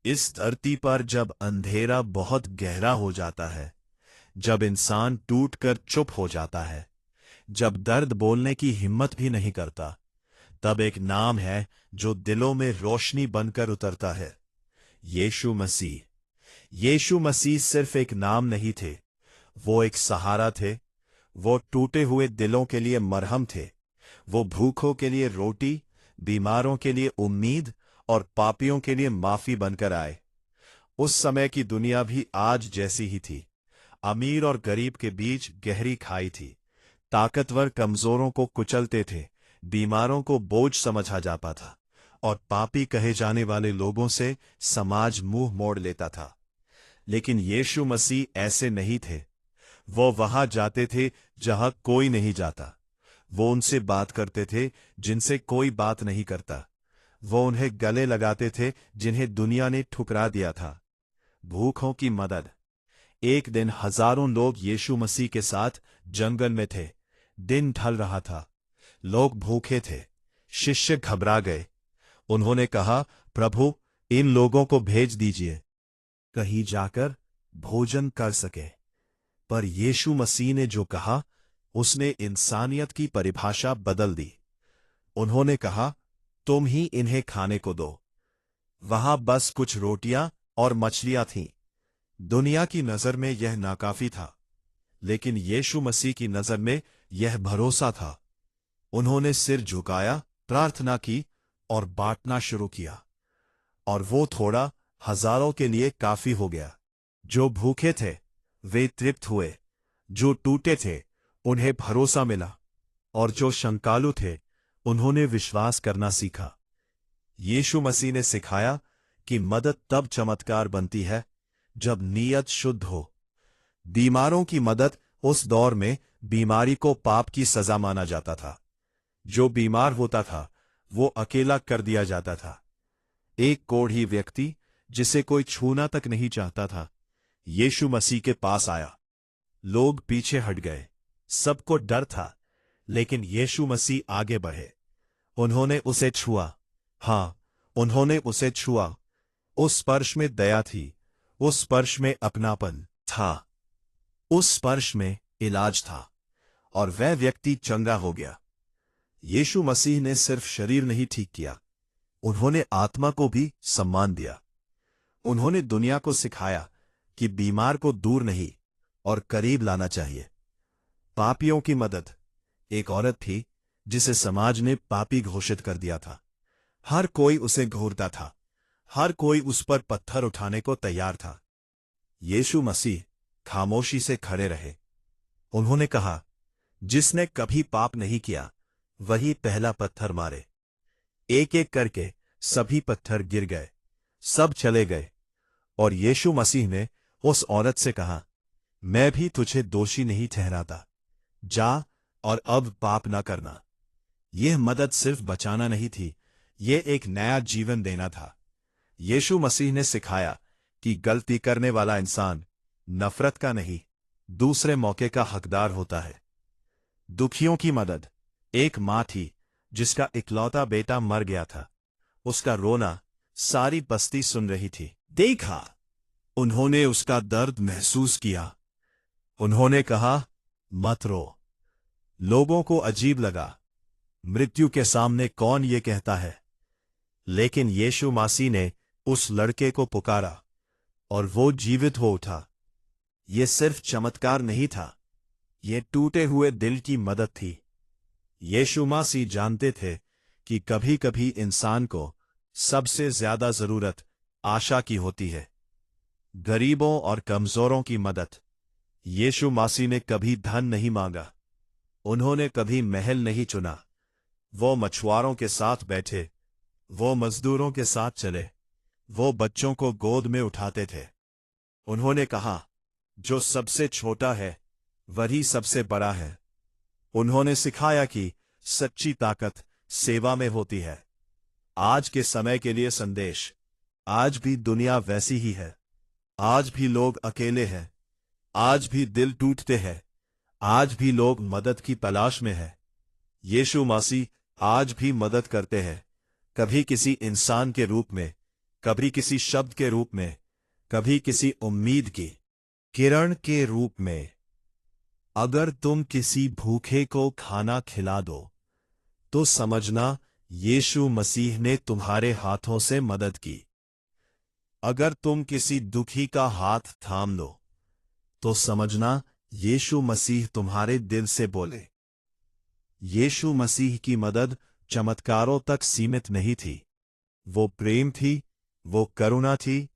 इस धरती पर जब अंधेरा बहुत गहरा हो जाता है, जब इंसान टूटकर चुप हो जाता है, जब दर्द बोलने की हिम्मत भी नहीं करता, तब एक नाम है जो दिलों में रोशनी बनकर उतरता है। यीशु मसीह। यीशु मसीह सिर्फ एक नाम नहीं थे, वो एक सहारा थे। वो टूटे हुए दिलों के लिए मरहम थे। वो भूखों के लिए रोटी, बीमारों के लिए उम्मीद और पापियों के लिए माफी बनकर आए। उस समय की दुनिया भी आज जैसी ही थी। अमीर और गरीब के बीच गहरी खाई थी। ताकतवर कमजोरों को कुचलते थे, बीमारों को बोझ समझा जाता था और पापी कहे जाने वाले लोगों से समाज मुंह मोड़ लेता था। लेकिन यीशु मसीह ऐसे नहीं थे। वो वहां जाते थे जहां कोई नहीं जाता। वो उनसे बात करते थे जिनसे कोई बात नहीं करता। वो उन्हें गले लगाते थे जिन्हें दुनिया ने ठुकरा दिया था। भूखों की मदद। एक दिन हजारों लोग यीशु मसीह के साथ जंगल में थे। दिन ढल रहा था। लोग भूखे थे। शिष्य घबरा गए। उन्होंने कहा, प्रभु, इन लोगों को भेज दीजिए, कहीं जाकर भोजन कर सके। पर यीशु मसीह ने जो कहा, उसने इंसानियत की परिभाषा बदल दी। उन्होंने कहा, तुम ही इन्हें खाने को दो। वहां बस कुछ रोटियां और मछलियां थीं। दुनिया की नजर में यह नाकाफी था, लेकिन यीशु मसीह की नजर में यह भरोसा था। उन्होंने सिर झुकाया, प्रार्थना की और बांटना शुरू किया। और वो थोड़ा हजारों के लिए काफी हो गया। जो भूखे थे वे तृप्त हुए, जो टूटे थे उन्हें भरोसा मिला, और जो शंकालु थे उन्होंने विश्वास करना सीखा। यीशु मसीह ने सिखाया कि मदद तब चमत्कार बनती है जब नीयत शुद्ध हो। बीमारों की मदद। उस दौर में बीमारी को पाप की सजा माना जाता था। जो बीमार होता था वो अकेला कर दिया जाता था। एक कोढ़ी व्यक्ति जिसे कोई छूना तक नहीं चाहता था, यीशु मसीह के पास आया। लोग पीछे हट गए। सबको डर था, लेकिन यीशु मसीह आगे बढ़े। उन्होंने उसे छुआ। हां, उन्होंने उसे छुआ। उस स्पर्श में दया थी, उस स्पर्श में अपनापन था, उस स्पर्श में इलाज था, और वह व्यक्ति चंगा हो गया। यीशु मसीह ने सिर्फ शरीर नहीं ठीक किया, उन्होंने आत्मा को भी सम्मान दिया। उन्होंने दुनिया को सिखाया कि बीमार को दूर नहीं और करीब लाना चाहिए। पापियों की मदद। एक औरत थी जिसे समाज ने पापी घोषित कर दिया था। हर कोई उसे घूरता था, हर कोई उस पर पत्थर उठाने को तैयार था। यीशु मसीह खामोशी से खड़े रहे। उन्होंने कहा, जिसने कभी पाप नहीं किया वही पहला पत्थर मारे। एक एक करके सभी पत्थर गिर गए, सब चले गए, और यीशु मसीह ने उस औरत से कहा, मैं भी तुझे दोषी नहीं ठहराता, जा और अब पाप न करना। यह मदद सिर्फ बचाना नहीं थी, यह एक नया जीवन देना था। यीशु मसीह ने सिखाया कि गलती करने वाला इंसान नफरत का नहीं, दूसरे मौके का हकदार होता है। दुखियों की मदद। एक मां थी जिसका इकलौता बेटा मर गया था। उसका रोना सारी बस्ती सुन रही थी। देखा, उन्होंने उसका दर्द महसूस किया। उन्होंने कहा, मत रो। लोगों को अजीब लगा, मृत्यु के सामने कौन ये कहता है? लेकिन यीशु मसीह ने उस लड़के को पुकारा और वो जीवित हो उठा। ये सिर्फ चमत्कार नहीं था, ये टूटे हुए दिल की मदद थी। यीशु मसीह जानते थे कि कभी कभी इंसान को सबसे ज्यादा जरूरत आशा की होती है। गरीबों और कमजोरों की मदद। यीशु मसीह ने कभी धन नहीं मांगा, उन्होंने कभी महल नहीं चुना। वो मछुआरों के साथ बैठे, वो मजदूरों के साथ चले, वो बच्चों को गोद में उठाते थे। उन्होंने कहा, जो सबसे छोटा है वही सबसे बड़ा है। उन्होंने सिखाया कि सच्ची ताकत सेवा में होती है। आज के समय के लिए संदेश। आज भी दुनिया वैसी ही है। आज भी लोग अकेले हैं, आज भी दिल टूटते हैं, आज भी लोग मदद की तलाश में हैं। यीशु मसीह आज भी मदद करते हैं, कभी किसी इंसान के रूप में, कभी किसी शब्द के रूप में, कभी किसी उम्मीद की किरण के रूप में। अगर तुम किसी भूखे को खाना खिला दो तो समझना यीशु मसीह ने तुम्हारे हाथों से मदद की। अगर तुम किसी दुखी का हाथ थाम लो तो समझना यीशु मसीह तुम्हारे दिल से बोले। यीशु मसीह की मदद चमत्कारों तक सीमित नहीं थी। वो प्रेम थी, वो करुणा थी,